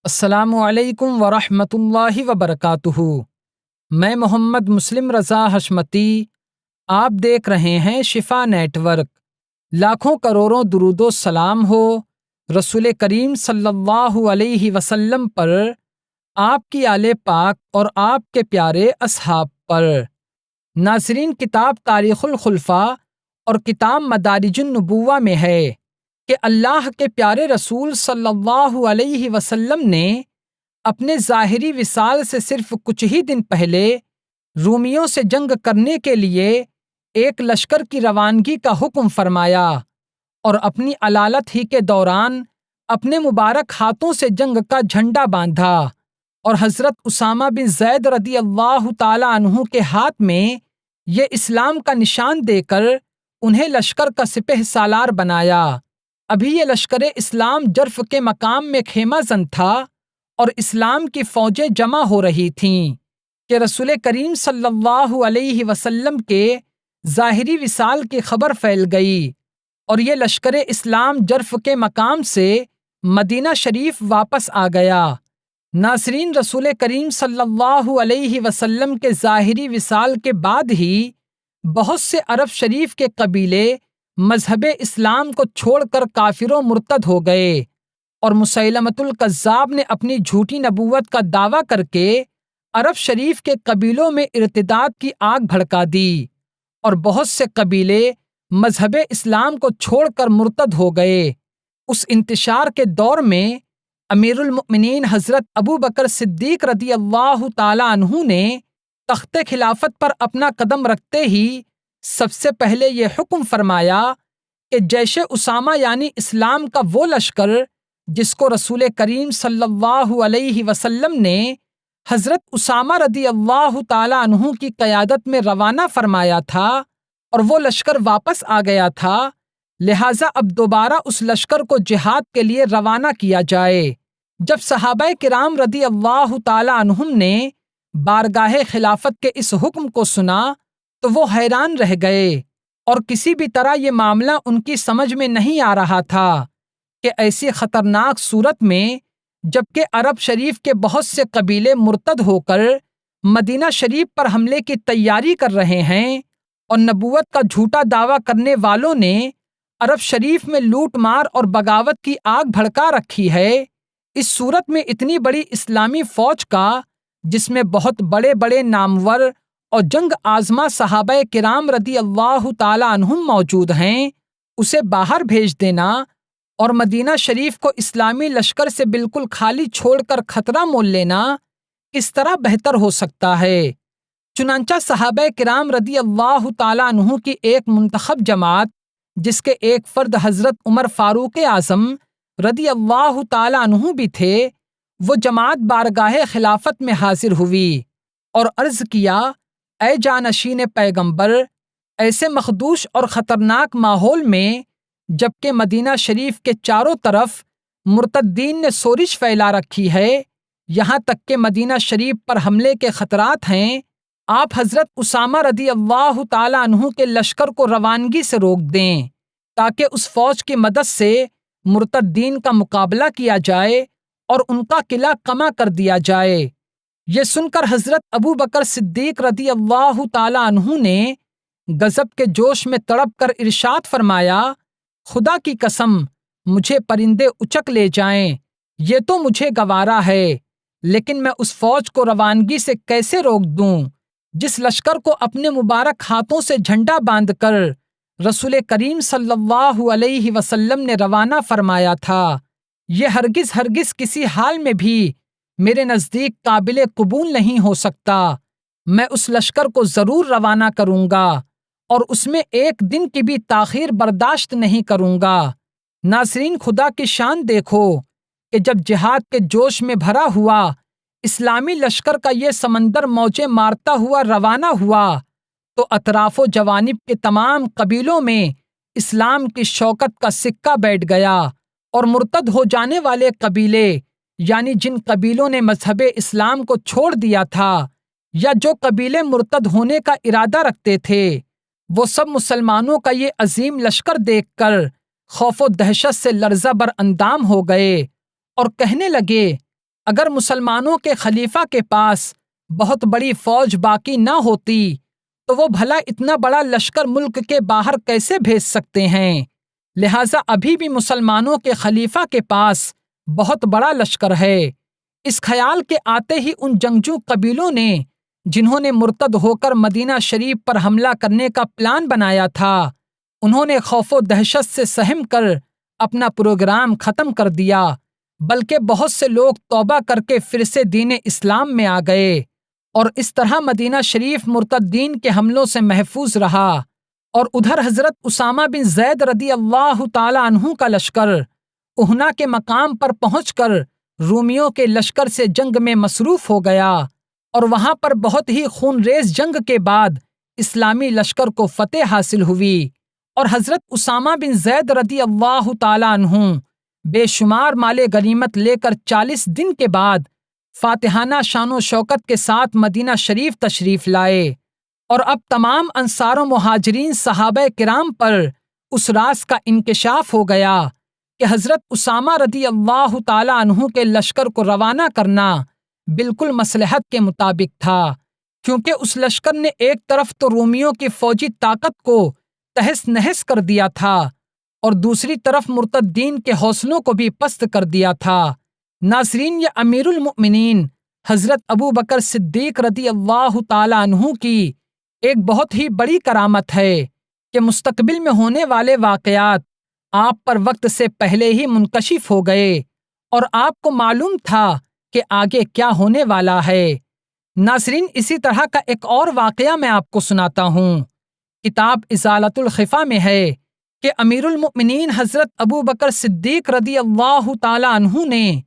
السلام علیکم ورحمۃ اللہ وبرکاتہ۔ میں محمد مسلم رضا حشمتی۔ آپ دیکھ رہے ہیں شفا نیٹ ورک۔ لاکھوں کروڑوں درود و سلام ہو رسول کریم صلی اللہ علیہ وسلم پر، آپ کی آل پاک اور آپ کے پیارے اصحاب پر۔ ناظرین، کتاب تاریخ الخلفاء اور کتاب مدارج النبوہ میں ہے کہ اللہ کے پیارے رسول صلی اللہ علیہ وسلم نے اپنے ظاہری وصال سے صرف کچھ ہی دن پہلے رومیوں سے جنگ کرنے کے لیے ایک لشکر کی روانگی کا حکم فرمایا، اور اپنی علالت ہی کے دوران اپنے مبارک ہاتھوں سے جنگ کا جھنڈا باندھا، اور حضرت اسامہ بن زید رضی اللہ تعالی عنہ کے ہاتھ میں یہ اسلام کا نشان دے کر انہیں لشکر کا سپہ سالار بنایا۔ ابھی یہ لشکر اسلام جرف کے مقام میں خیمہ زن تھا اور اسلام کی فوجیں جمع ہو رہی تھیں کہ رسول کریم صلی اللہ علیہ وسلم کے ظاہری وصال کی خبر پھیل گئی، اور یہ لشکر اسلام جرف کے مقام سے مدینہ شریف واپس آ گیا۔ ناظرین، رسول کریم صلی اللہ علیہ وسلم کے ظاہری وصال کے بعد ہی بہت سے عرب شریف کے قبیلے مذہب اسلام کو چھوڑ کر کافر و مرتد ہو گئے، اور مسیلمۃ الکذاب نے اپنی جھوٹی نبوت کا دعویٰ کر کے عرب شریف کے قبیلوں میں ارتداد کی آگ بھڑکا دی، اور بہت سے قبیلے مذہب اسلام کو چھوڑ کر مرتد ہو گئے۔ اس انتشار کے دور میں امیر المؤمنین حضرت ابو بکر صدیق رضی اللہ تعالی عنہ نے تخت خلافت پر اپنا قدم رکھتے ہی سب سے پہلے یہ حکم فرمایا کہ جیش اسامہ یعنی اسلام کا وہ لشکر جس کو رسول کریم صلی اللہ علیہ وسلم نے حضرت اسامہ رضی اللہ تعالی عنہ کی قیادت میں روانہ فرمایا تھا، اور وہ لشکر واپس آ گیا تھا، لہٰذا اب دوبارہ اس لشکر کو جہاد کے لیے روانہ کیا جائے۔ جب صحابہ کرام رضی اللہ تعالی عنہم نے بارگاہ خلافت کے اس حکم کو سنا تو وہ حیران رہ گئے، اور کسی بھی طرح یہ معاملہ ان کی سمجھ میں نہیں آ رہا تھا کہ ایسی خطرناک صورت میں، جبکہ عرب شریف کے بہت سے قبیلے مرتد ہو کر مدینہ شریف پر حملے کی تیاری کر رہے ہیں، اور نبوت کا جھوٹا دعویٰ کرنے والوں نے عرب شریف میں لوٹ مار اور بغاوت کی آگ بھڑکا رکھی ہے، اس صورت میں اتنی بڑی اسلامی فوج کا، جس میں بہت بڑے بڑے نامور اور جنگ آزما صحابہ کرام رضی اللہ تعالی عنہم موجود ہیں، اسے باہر بھیج دینا اور مدینہ شریف کو اسلامی لشکر سے بالکل خالی چھوڑ کر خطرہ مول لینا کس طرح بہتر ہو سکتا ہے؟ چنانچہ صحابہ کرام رضی اللہ تعالی عنہ کی ایک منتخب جماعت، جس کے ایک فرد حضرت عمر فاروق اعظم رضی اللہ تعالی عنہ بھی تھے، وہ جماعت بارگاہ خلافت میں حاضر ہوئی اور عرض کیا: اے جانشین پیغمبر، ایسے مخدوش اور خطرناک ماحول میں، جبکہ مدینہ شریف کے چاروں طرف مرتدین نے سورش پھیلا رکھی ہے، یہاں تک کہ مدینہ شریف پر حملے کے خطرات ہیں، آپ حضرت اسامہ رضی اللہ تعالی عنہ کے لشکر کو روانگی سے روک دیں تاکہ اس فوج کی مدد سے مرتدین کا مقابلہ کیا جائے اور ان کا قلعہ قمع کر دیا جائے۔ یہ سن کر حضرت ابو بکر صدیق رضی اللہ تعالی عنہ نے غضب کے جوش میں تڑپ کر ارشاد فرمایا: خدا کی قسم، مجھے پرندے اچک لے جائیں، یہ تو مجھے گوارا ہے، لیکن میں اس فوج کو روانگی سے کیسے روک دوں جس لشکر کو اپنے مبارک ہاتھوں سے جھنڈا باندھ کر رسول کریم صلی اللہ علیہ وسلم نے روانہ فرمایا تھا؟ یہ ہرگز کسی حال میں بھی میرے نزدیک قابل قبول نہیں ہو سکتا۔ میں اس لشکر کو ضرور روانہ کروں گا، اور اس میں ایک دن کی بھی تاخیر برداشت نہیں کروں گا۔ ناظرین، خدا کی شان دیکھو کہ جب جہاد کے جوش میں بھرا ہوا اسلامی لشکر کا یہ سمندر موجیں مارتا ہوا روانہ ہوا تو اطراف و جوانب کے تمام قبیلوں میں اسلام کی شوکت کا سکہ بیٹھ گیا، اور مرتد ہو جانے والے قبیلے، یعنی جن قبیلوں نے مذہب اسلام کو چھوڑ دیا تھا یا جو قبیلے مرتد ہونے کا ارادہ رکھتے تھے، وہ سب مسلمانوں کا یہ عظیم لشکر دیکھ کر خوف و دہشت سے لرزہ بر اندام ہو گئے اور کہنے لگے: اگر مسلمانوں کے خلیفہ کے پاس بہت بڑی فوج باقی نہ ہوتی تو وہ بھلا اتنا بڑا لشکر ملک کے باہر کیسے بھیج سکتے ہیں؟ لہٰذا ابھی بھی مسلمانوں کے خلیفہ کے پاس بہت بڑا لشکر ہے۔ اس خیال کے آتے ہی ان جنگجو قبیلوں نے، جنہوں نے مرتد ہو کر مدینہ شریف پر حملہ کرنے کا پلان بنایا تھا، انہوں نے خوف و دہشت سے سہم کر اپنا پروگرام ختم کر دیا، بلکہ بہت سے لوگ توبہ کر کے پھر سے دین اسلام میں آ گئے، اور اس طرح مدینہ شریف مرتدین کے حملوں سے محفوظ رہا۔ اور ادھر حضرت اسامہ بن زید رضی اللہ تعالی عنہ کا لشکر اہنا کے مقام پر پہنچ کر رومیوں کے لشکر سے جنگ میں مصروف ہو گیا، اور وہاں پر بہت ہی خونریز جنگ کے بعد اسلامی لشکر کو فتح حاصل ہوئی، اور حضرت اسامہ بن زید رضی اللہ تعالی عنہ بے شمار مال غنیمت لے کر 40 دن کے بعد فاتحانہ شان و شوکت کے ساتھ مدینہ شریف تشریف لائے، اور اب تمام انصار و مہاجرین صحابہ کرام پر اس راز کا انکشاف ہو گیا کہ حضرت اسامہ رضی اللہ تعالی عنہ کے لشکر کو روانہ کرنا بالکل مصلحت کے مطابق تھا، کیونکہ اس لشکر نے ایک طرف تو رومیوں کی فوجی طاقت کو تہس نہس کر دیا تھا، اور دوسری طرف مرتدین کے حوصلوں کو بھی پست کر دیا تھا۔ ناظرین، یہ امیر المؤمنین حضرت ابو بکر صدیق رضی اللہ تعالی عنہ کی ایک بہت ہی بڑی کرامت ہے کہ مستقبل میں ہونے والے واقعات آپ پر وقت سے پہلے ہی منکشف ہو گئے، اور آپ کو معلوم تھا کہ آگے کیا ہونے والا ہے۔ ناظرین، اسی طرح کا ایک اور واقعہ میں آپ کو سناتا ہوں۔ کتاب ازالۃ الخفا میں ہے کہ امیر المؤمنین حضرت ابو بکر صدیق رضی اللہ تعالی عنہ نے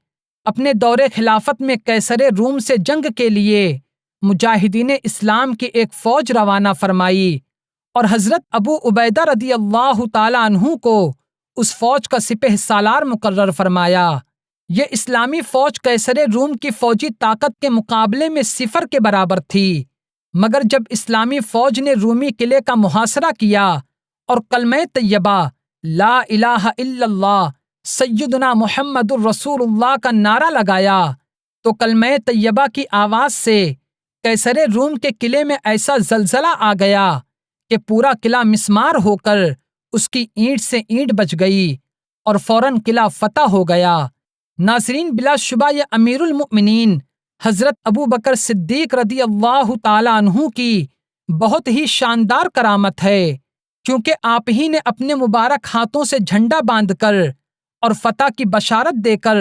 اپنے دور خلافت میں قیصر روم سے جنگ کے لیے مجاہدین اسلام کی ایک فوج روانہ فرمائی، اور حضرت ابو عبیدہ رضی اللہ تعالی عنہ کو اس فوج کا سپہ سالار مقرر فرمایا۔ یہ اسلامی فوج قیصر روم کی فوجی طاقت کے مقابلے میں صفر کے برابر تھی، مگر جب اسلامی فوج نے رومی قلعے کا محاصرہ کیا اور کلمہ طیبہ لا الہ الا اللہ سیدنا محمد الرسول اللہ کا نعرہ لگایا، تو کلمہ طیبہ کی آواز سے قیصر روم کے قلعے میں ایسا زلزلہ آ گیا کہ پورا قلعہ مسمار ہو کر اس کی اینٹ سے اینٹ بچ گئی، اور فوراً قلعہ فتح ہو گیا۔ ناظرین، بلا شبہ یہ امیر المؤمنین حضرت ابو بکر صدیق رضی اللہ تعالی عنہ کی بہت ہی شاندار کرامت ہے، کیونکہ آپ ہی نے اپنے مبارک ہاتھوں سے جھنڈا باندھ کر اور فتح کی بشارت دے کر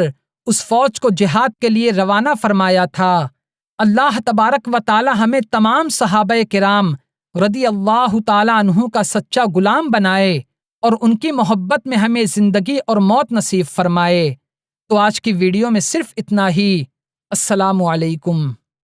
اس فوج کو جہاد کے لیے روانہ فرمایا تھا۔ اللہ تبارک و تعالی ہمیں تمام صحابہ کرام رضی اللہ تعالی عنہ کا سچا غلام بنائے، اور ان کی محبت میں ہمیں زندگی اور موت نصیب فرمائے۔ تو آج کی ویڈیو میں صرف اتنا ہی۔ السلام علیکم۔